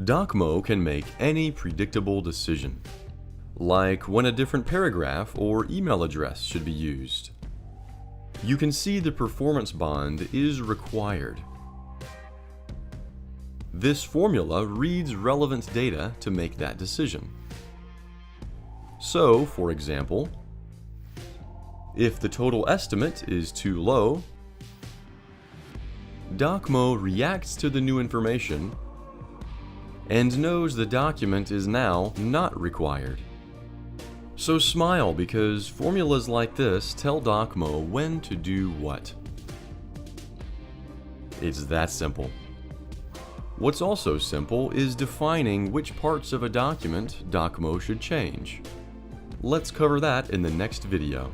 DocMo can make any predictable decision, like when a different paragraph or email address should be used. You can see the performance bond is required. This formula reads relevant data to make that decision. So, for example, if the total estimate is too low, DocMo reacts to the new information and knows the document is now not required. So smile, because formulas like this tell DocMo when to do what. It's that simple. What's also simple is defining which parts of a document DocMo should change. Let's cover that in the next video.